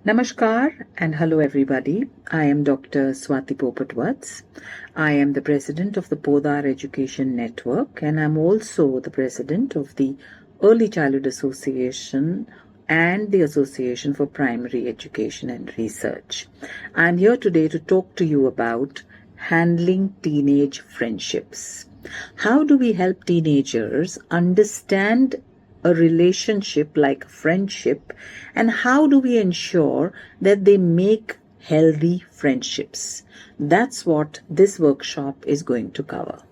Namaskar and hello everybody. I am Dr. Swati Popat. I am the president of the Podar Education Network and I'm also the president of the Early Childhood Association and the Association for Primary Education and Research. I'm here today to talk to you about handling teenage friendships. How do we help teenagers understand a relationship like friendship, and how do we ensure that they make healthy friendships? That's what this workshop is going to cover.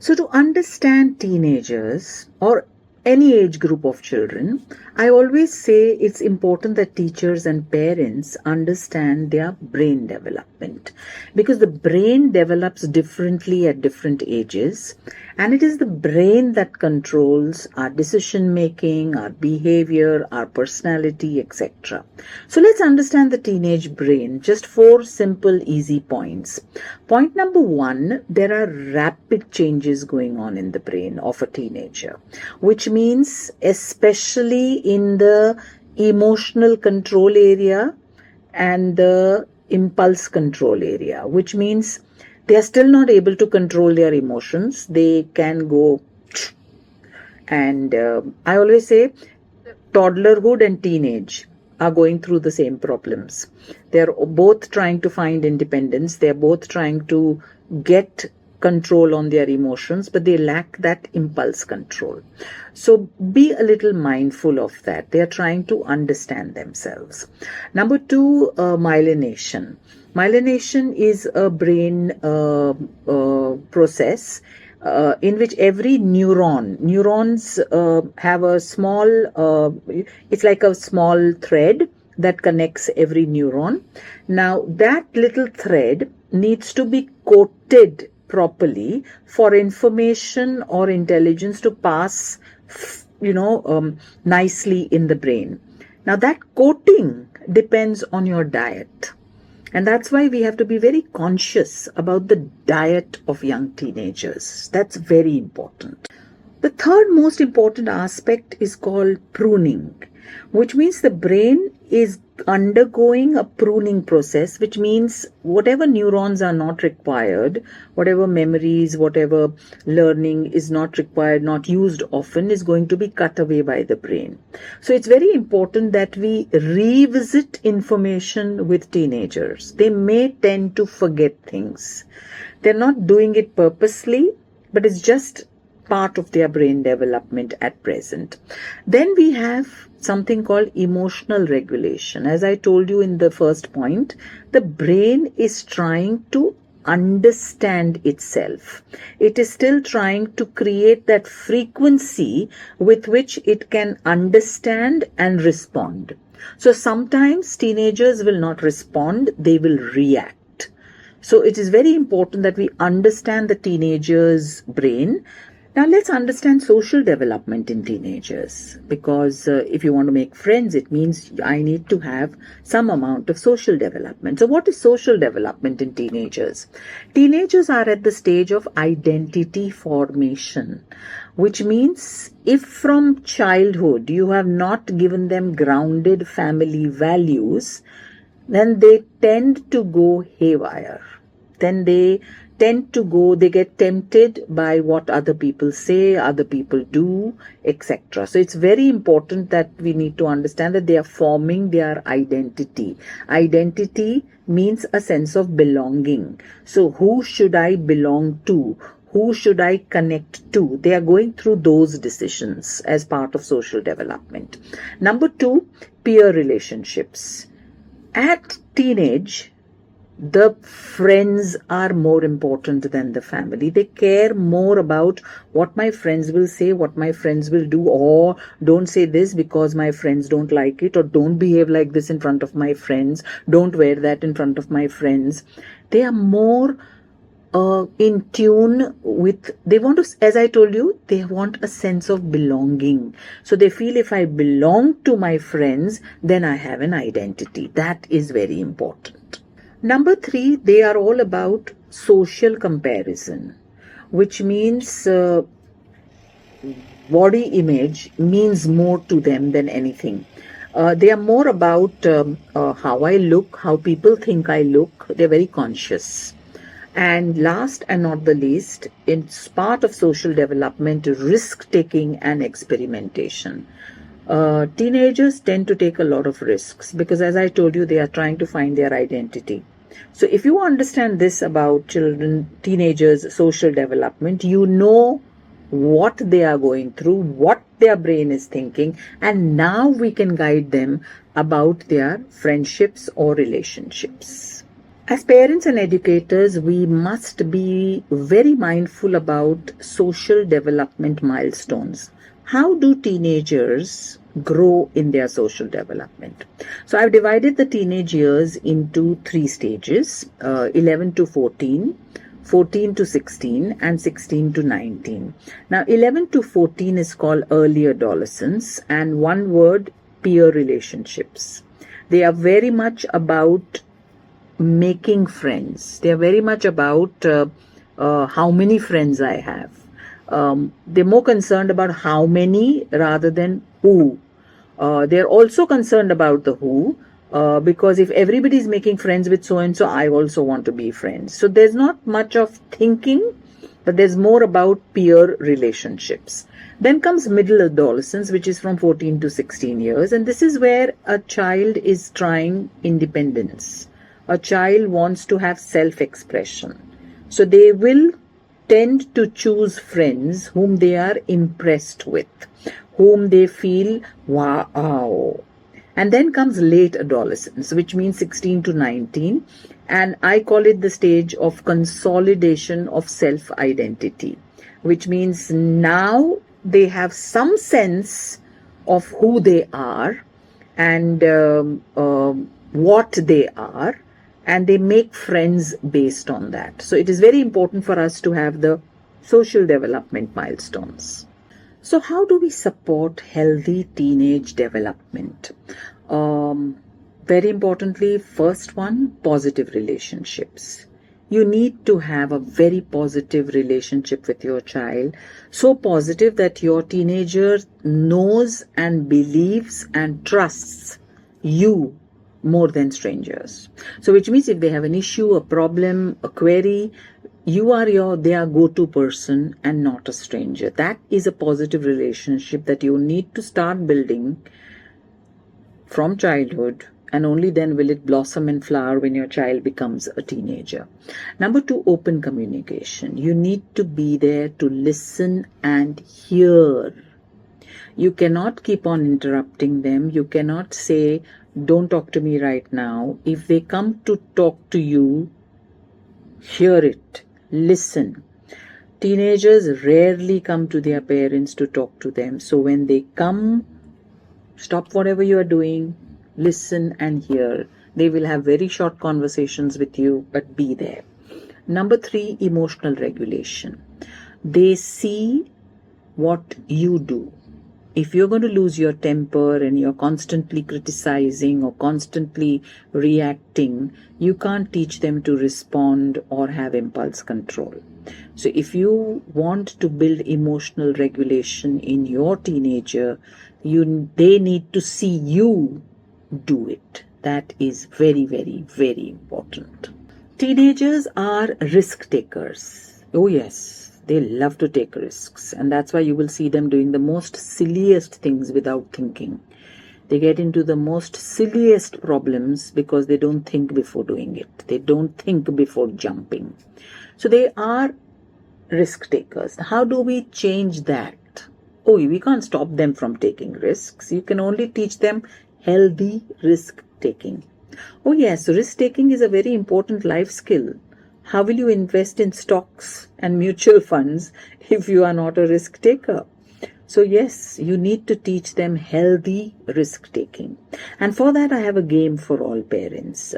So to understand teenagers or any age group of children, I always say it's important that teachers and parents understand their brain development, because the brain develops differently at different ages, and it is the brain that controls our decision making, our behavior, our personality, etc. So let's understand the teenage brain. Just 4 simple, easy points. Point number 1, there are rapid changes going on in the brain of a teenager, which means especially in the emotional control area and the impulse control area, which means they are still not able to control their emotions. They can go, and I always say toddlerhood and teenage are going through the same problems. They're both trying to find independence. They're both trying to get control on their emotions, but they lack that impulse control. So be a little mindful of that. They are trying to understand themselves. Number 2, myelination. Myelination is a brain process in which every neurons have a small, it's like a small thread that connects every neuron. Now that little thread needs to be coated properly for information or intelligence to pass, nicely in the brain. Now that coating depends on your diet. And that's why we have to be very conscious about the diet of young teenagers. That's very important. The third most important aspect is called pruning, which means the brain is undergoing a pruning process, which means whatever neurons are not required, whatever memories, whatever learning is not required, not used often, is going to be cut away by the brain. So it's very important that we revisit information with teenagers. They may tend to forget things. They're not doing it purposely, but it's just part of their brain development at present. Then we have something called emotional regulation. As I told you in the first point, the brain is trying to understand itself. It is still trying to create that frequency with which it can understand and respond. So sometimes teenagers will not respond, they will react. So it is very important that we understand the teenager's brain. Now let's understand social development in teenagers, because if you want to make friends, it means I need to have some amount of social development. So what is social development in teenagers? Teenagers are at the stage of identity formation, which means if from childhood you have not given them grounded family values, then they tend to go haywire. Then they get tempted by what other people say, other people do, etc. So it's very important that we need to understand that they are forming their identity. Identity means a sense of belonging. So who should I belong to? Who should I connect to? They are going through those decisions as part of social development. Number 2, peer relationships. At teenage, the friends are more important than the family. They care more about what my friends will say, what my friends will do, or don't say this because my friends don't like it, or don't behave like this in front of my friends, don't wear that in front of my friends. They are more in tune with, they want to, as I told you, they want a sense of belonging. So they feel if I belong to my friends, then I have an identity. That is very important. Number 3, they are all about social comparison, which means body image means more to them than anything. They are more about how I look, how people think I look. They're very conscious. And last and not the least, it's part of social development, risk taking and experimentation. Teenagers tend to take a lot of risks because, as I told you, they are trying to find their identity. So, if you understand this about children, teenagers' social development, you know what they are going through, what their brain is thinking, and now we can guide them about their friendships or relationships. As parents and educators, we must be very mindful about social development milestones. How do teenagers grow in their social development? So I've divided the teenage years into three stages, 11 to 14, 14 to 16, and 16 to 19. Now 11 to 14 is called early adolescence, and one word, peer relationships. They are very much about making friends. They are very much about how many friends I have. They're more concerned about how many rather than who. They're also concerned about the who, because if everybody is making friends with so and so, I also want to be friends. So there's not much of thinking, but there's more about peer relationships. Then comes middle adolescence, which is from 14 to 16 years, and this is where a child is trying independence. A child wants to have self-expression. So they will tend to choose friends whom they are impressed with, whom they feel, wow. And then comes late adolescence, which means 16 to 19. And I call it the stage of consolidation of self-identity, which means now they have some sense of who they are and what they are, and they make friends based on that. So it is very important for us to have the social development milestones. So how do we support healthy teenage development? Very importantly, first one, positive relationships. You need to have a very positive relationship with your child, so positive that your teenager knows and believes and trusts you more than strangers. So which means if they have an issue, a problem, a query, you are their go-to person and not a stranger. That is a positive relationship that you need to start building from childhood, and only then will it blossom and flower when your child becomes a teenager. Number two, open communication. You need to be there to listen and hear. You cannot keep on interrupting them. You cannot say, don't talk to me right now. If they come to talk to you, hear it, listen. Teenagers rarely come to their parents to talk to them. So when they come, stop whatever you are doing, listen and hear. They will have very short conversations with you, but be there. Number three, emotional regulation. They see what you do. If you're going to lose your temper and you're constantly criticizing or constantly reacting, you can't teach them to respond or have impulse control. So if you want to build emotional regulation in your teenager, they need to see you do it. That is very, very, very important. Teenagers are risk takers. Oh yes. They love to take risks, and that's why you will see them doing the most silliest things without thinking. They get into the most silliest problems because they don't think before doing it. They don't think before jumping. So they are risk takers. How do we change that? Oh, we can't stop them from taking risks. You can only teach them healthy risk taking. Oh yes, risk taking is a very important life skill. How will you invest in stocks and mutual funds if you are not a risk taker? So yes, you need to teach them healthy risk taking. And for that, I have a game for all parents.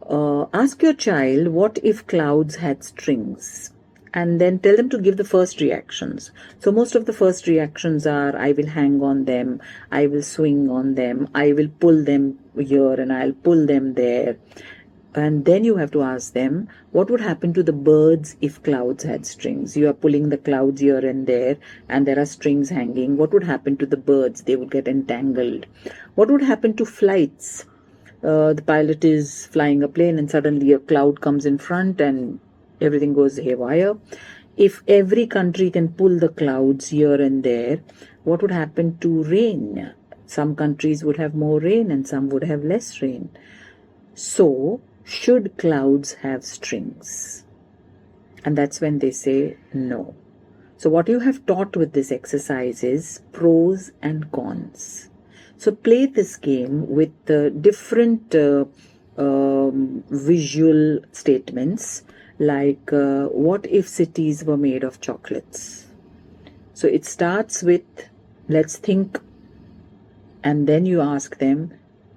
Ask your child, what if clouds had strings? And then tell them to give the first reactions. So most of the first reactions are, I will hang on them, I will swing on them, I will pull them here and I'll pull them there. And then you have to ask them, what would happen to the birds if clouds had strings? You are pulling the clouds here and there are strings hanging. What would happen to the birds? They would get entangled. What would happen to flights? The pilot is flying a plane and suddenly a cloud comes in front and everything goes haywire. If every country can pull the clouds here and there, what would happen to rain? Some countries would have more rain and some would have less rain. So, should clouds have strings? And that's when they say no. So what you have taught with this exercise is pros and cons. So play this game with different visual statements like what if cities were made of chocolates? So it starts with let's think, and then you ask them,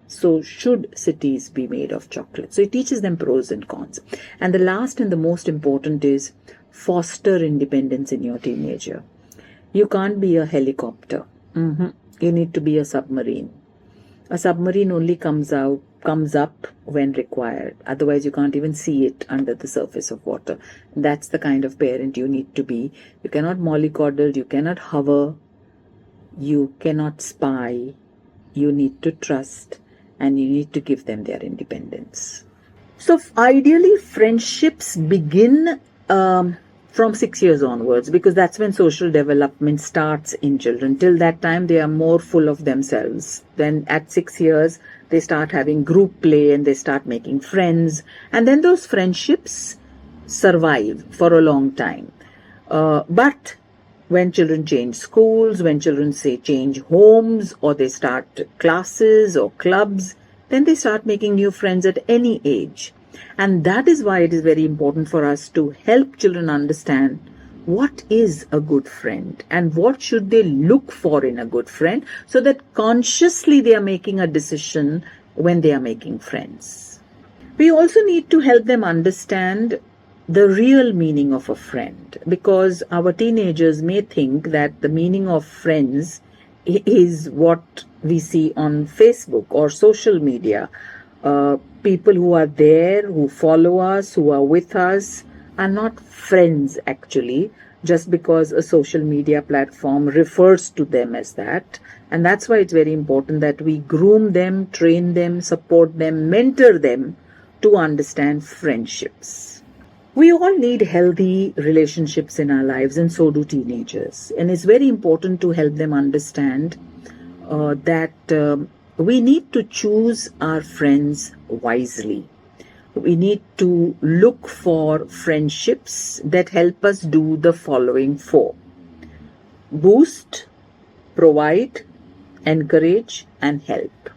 so should cities be made of chocolate? So it teaches them pros and cons. And the last and the most important is foster independence in your teenager. You can't be a helicopter. You need to be a submarine. A submarine only comes up when required. Otherwise, you can't even see it under the surface of water. That's the kind of parent you need to be. You cannot mollycoddle, you cannot hover, you cannot spy. You need to trust, and you need to give them their independence. So ideally, friendships begin from 6 years onwards, because that's when social development starts in children. Till that time, they are more full of themselves. Then at 6 years, they start having group play and they start making friends. And then those friendships survive for a long time. But when children change schools, when children say change homes, or they start classes or clubs, then they start making new friends at any age. And that is why it is very important for us to help children understand what is a good friend and what should they look for in a good friend, so that consciously they are making a decision when they are making friends. We also need to help them understand the real meaning of a friend, because our teenagers may think that the meaning of friends is what we see on Facebook or social media. People who are there, who follow us, who are with us, are not friends actually, just because a social media platform refers to them as that. And that's why it's very important that we groom them, train them, support them, mentor them to understand friendships. We all need healthy relationships in our lives, and so do teenagers. And it's very important to help them understand that we need to choose our friends wisely. We need to look for friendships that help us do the following 4. Boost, provide, encourage, and help.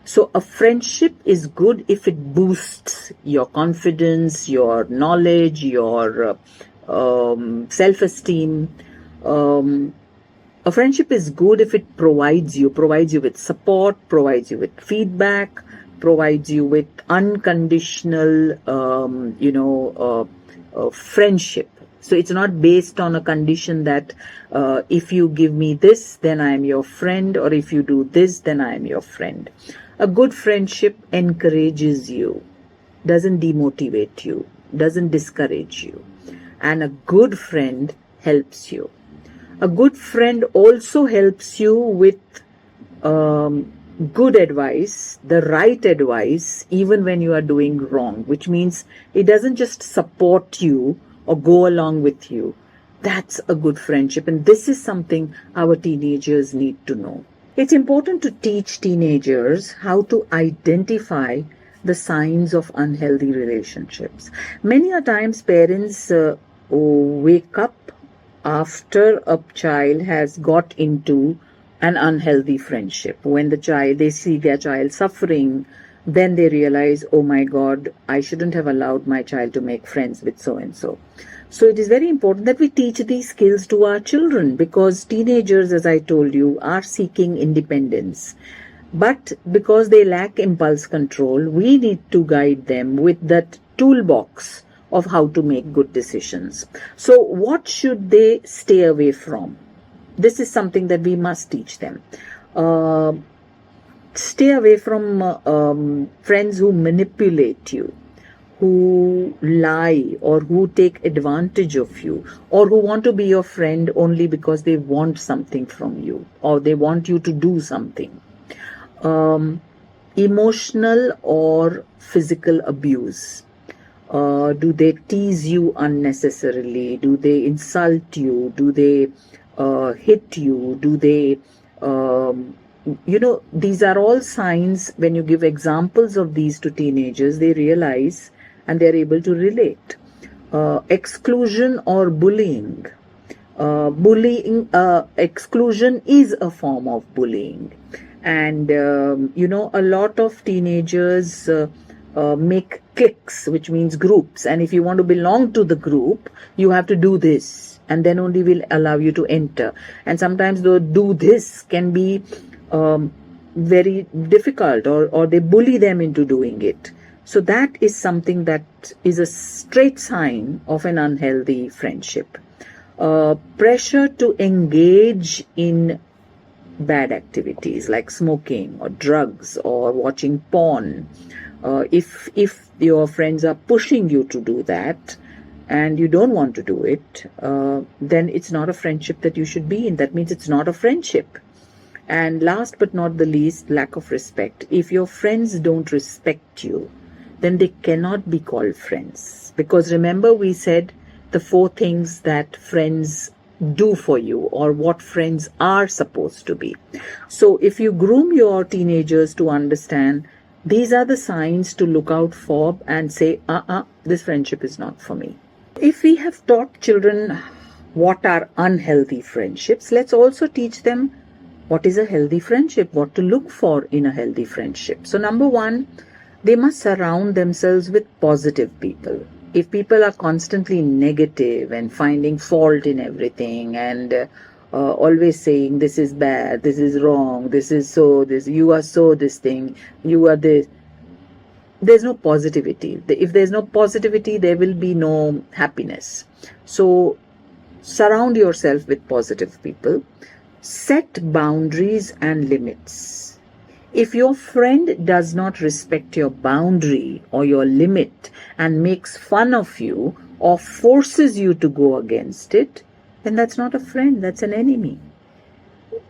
So a friendship is good if it boosts your confidence, your knowledge, your self-esteem. A friendship is good if it provides you with support, provides you with feedback, provides you with unconditional, friendship. So it's not based on a condition that if you give me this, then I am your friend, or if you do this, then I am your friend. A good friendship encourages you, doesn't demotivate you, doesn't discourage you. And a good friend helps you. A good friend also helps you with good advice, the right advice, even when you are doing wrong, which means it doesn't just support you or go along with you. That's a good friendship, and this is something our teenagers need to know. It's important to teach teenagers how to identify the signs of unhealthy relationships. Many a times parents wake up after a child has got into an unhealthy friendship. When they see their child suffering, then they realize, oh my God, I shouldn't have allowed my child to make friends with so and so. So it is very important that we teach these skills to our children, because teenagers, as I told you, are seeking independence. But because they lack impulse control, we need to guide them with that toolbox of how to make good decisions. So what should they stay away from? This is something that we must teach them. Stay away from friends who manipulate you, who lie or who take advantage of you, or who want to be your friend only because they want something from you or they want you to do something. Emotional or physical abuse. Do they tease you unnecessarily? Do they insult you? Do they hit you? Do they, these are all signs. When you give examples of these to teenagers, they realize and they're able to relate. Exclusion or bullying. Exclusion is a form of bullying. And, a lot of teenagers make cliques, which means groups. And if you want to belong to the group, you have to do this. And then only will allow you to enter. And sometimes the do this can be very difficult, or they bully them into doing it. So that is something that is a straight sign of an unhealthy friendship. Pressure to engage in bad activities like smoking or drugs or watching porn. If your friends are pushing you to do that and you don't want to do it, then it's not a friendship that you should be in. That means it's not a friendship. And last but not the least, lack of respect. If your friends don't respect you, then they cannot be called friends. Because remember, we said the 4 things that friends do for you, or what friends are supposed to be. So if you groom your teenagers to understand these are the signs to look out for and say, this friendship is not for me. If we have taught children what are unhealthy friendships, let's also teach them what is a healthy friendship, what to look for in a healthy friendship. So number 1, they must surround themselves with positive people. If people are constantly negative and finding fault in everything and always saying this is bad, this is wrong, this is so, this, you are so this thing, you are this, there's no positivity. If there's no positivity, there will be no happiness. So surround yourself with positive people. Set boundaries and limits. If your friend does not respect your boundary or your limit and makes fun of you or forces you to go against it, then that's not a friend, that's an enemy.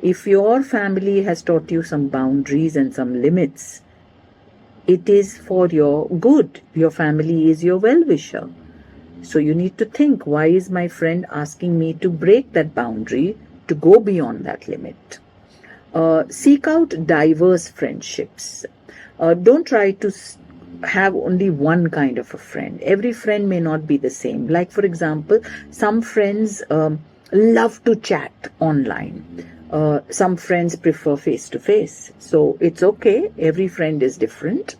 If your family has taught you some boundaries and some limits, it is for your good. Your family is your well-wisher. So you need to think, why is my friend asking me to break that boundary, to go beyond that limit? Seek out diverse friendships. Don't try to have only one kind of a friend. Every friend may not be the same. Like, for example, some friends love to chat online. Some friends prefer face-to-face. So it's okay. Every friend is different.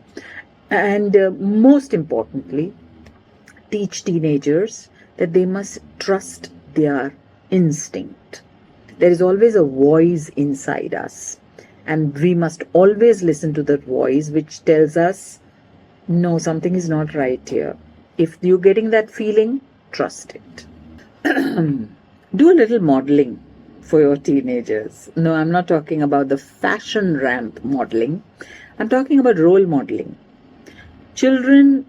And most importantly, teach teenagers that they must trust their instinct. There is always a voice inside us, and we must always listen to that voice which tells us, no, something is not right here. If you're getting that feeling, trust it. Do a little modeling for your teenagers. No, I'm not talking about the fashion ramp modeling. I'm talking about role modeling. Children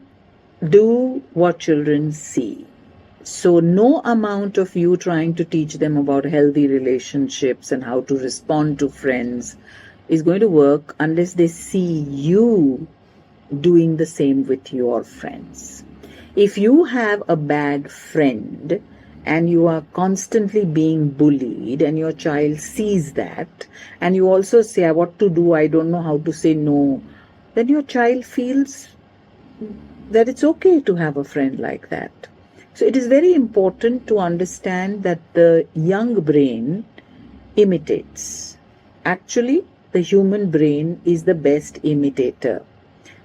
do what children see. So no amount of you trying to teach them about healthy relationships and how to respond to friends is going to work unless they see you doing the same with your friends. If you have a bad friend and you are constantly being bullied and your child sees that, and you also say, what to do, I don't know how to say no, then your child feels that it's okay to have a friend like that. So it is very important to understand that the young brain imitates. Actually, the human brain is the best imitator.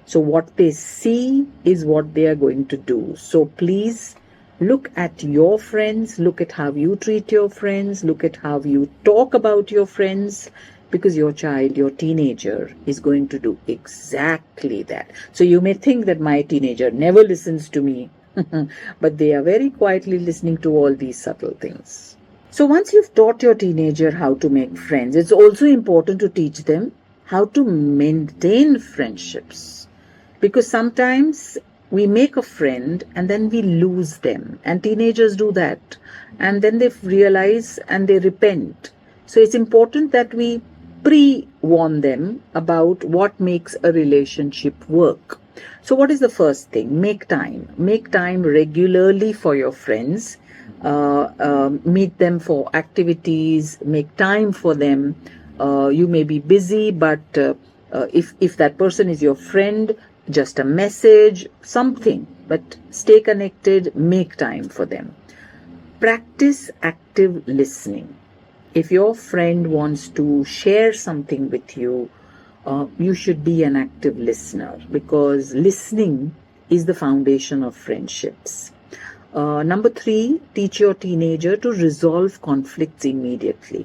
So what they see is what they are going to do. So please look at your friends, look at how you treat your friends, look at how you talk about your friends, because your child, your teenager, is going to do exactly that. So you may think that my teenager never listens to me, but they are very quietly listening to all these subtle things. So once you've taught your teenager how to make friends, it's also important to teach them how to maintain friendships. Because sometimes we make a friend and then we lose them. And teenagers do that. And then they realize and they repent. So it's important that we pre-warn them about what makes a relationship work. So what is the first thing? Make time. Make time regularly for your friends. Meet them for activities. Make time for them. You may be busy, but if that person is your friend, just a message, something, but stay connected, make time for them. Practice active listening. If your friend wants to share something with you, you should be an active listener, because listening is the foundation of friendships. Number 3, teach your teenager to resolve conflicts immediately.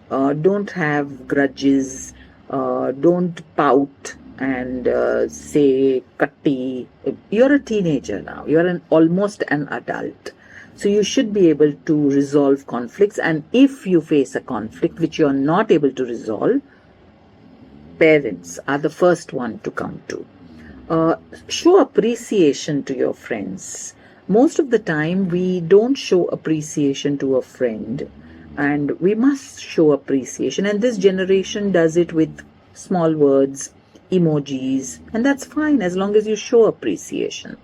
Don't have grudges. Don't pout and say katti. You're a teenager now. You're almost an adult. So you should be able to resolve conflicts. And if you face a conflict which you're not able to resolve, parents are the first one to come to. Show appreciation to your friends. Most of the time we don't show appreciation to a friend, and we must show appreciation. And this generation does it with small words, emojis, and that's fine as long as you show appreciation.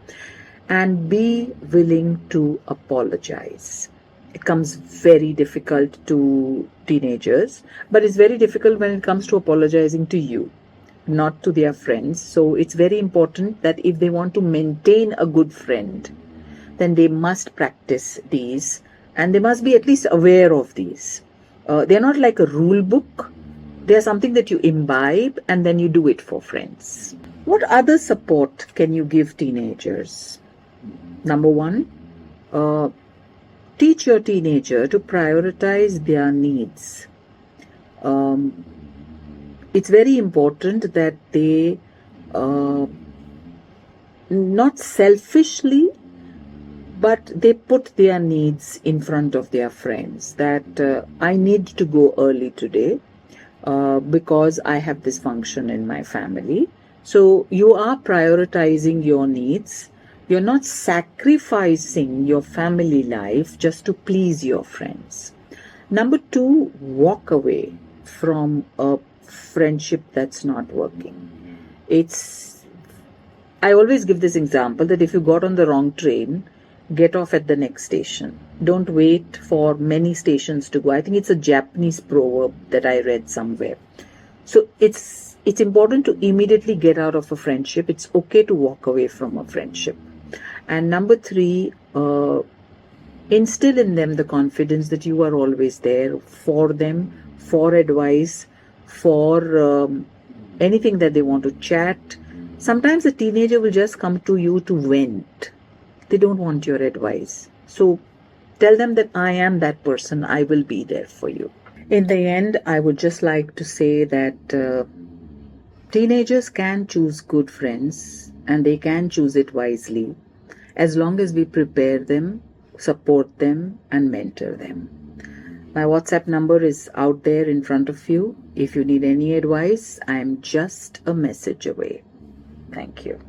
And be willing to apologize. It comes very difficult to teenagers, but it's very difficult when it comes to apologizing to you, not to their friends. So it's very important that if they want to maintain a good friend, then they must practice these, and they must be at least aware of these. They're not like a rule book. They're something that you imbibe and then you do it for friends. What other support can you give teenagers? Number 1, teach your teenager to prioritize their needs. It's very important that they not selfishly, but they put their needs in front of their friends. That I need to go early today because I have this function in my family. So you are prioritizing your needs. You're not sacrificing your family life just to please your friends. Number 2, walk away from a friendship that's not working. I always give this example that if you got on the wrong train, get off at the next station. Don't wait for many stations to go. I think it's a Japanese proverb that I read somewhere. So it's important to immediately get out of a friendship. It's okay to walk away from a friendship. And number 3, instill in them the confidence that you are always there for them, for advice, for anything that they want to chat. Sometimes a teenager will just come to you to vent. They don't want your advice. So tell them that I am that person. I will be there for you. In the end, I would just like to say that teenagers can choose good friends, and they can choose it wisely, as long as we prepare them, support them, and mentor them. My WhatsApp number is out there in front of you. If you need any advice, I am just a message away. Thank you.